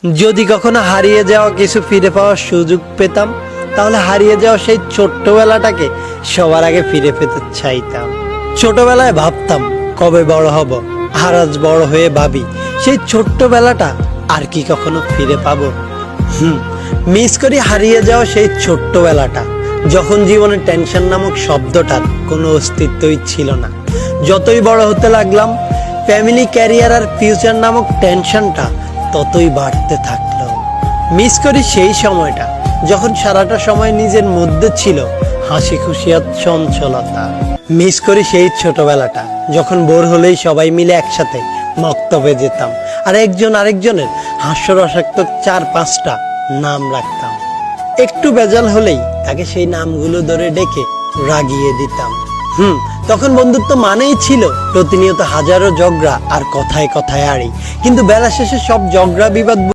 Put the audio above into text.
যদি কখনো হারিয়ে যাওয়া কিছু ফিরে পাওয়ার সুযোগ পেতাম, তাহলে হারিয়ে যাওয়া সেই ছোট্টবেলাটাকে সবার আগে ফিরে পেতে চাইতাম। ছোটবেলায় ভাবতাম কবে বড় হব, আর আজ বড় হয়ে ভাবি সেই ছোট্টবেলাটা আর কি কখনো ফিরে পাবো। মিস করি হারিয়ে যাওয়া সেই ছোট্টবেলাটা, যখন জীবনে টেনশন নামক শব্দটার কোনো অস্তিত্বই ছিল না। যতই বড় হতে লাগলাম, ফ্যামিলি, ক্যারিয়ার আর ফিউচার নামক টেনশনটা ততই বাড়তে থাকলো। মিস করি সেই সময়টা যখন সারাটা সময় নিজের মধ্যে ছিল হাসি খুশি আর চঞ্চলতা। মিস করি সেই ছোটবেলাটা যখন বোর হলেই সবাই মিলে একসাথে মক্তবে যেতাম, আর একজন আরেকজনের হাস্যরসাক্ত 4-5টা নাম রাখতাম। একটু বেজাল হলেই তাকে সেই নামগুলো ধরে ডেকে রাগিয়ে দিতাম। তখন বন্ধুত্ব মানেই ছিল প্রতিনিয়ত হাজারো ঝগড়া আর কথায় কথায় আড়ি। কিন্তু বেলা শেষে সব ঝগড়া বিবাদ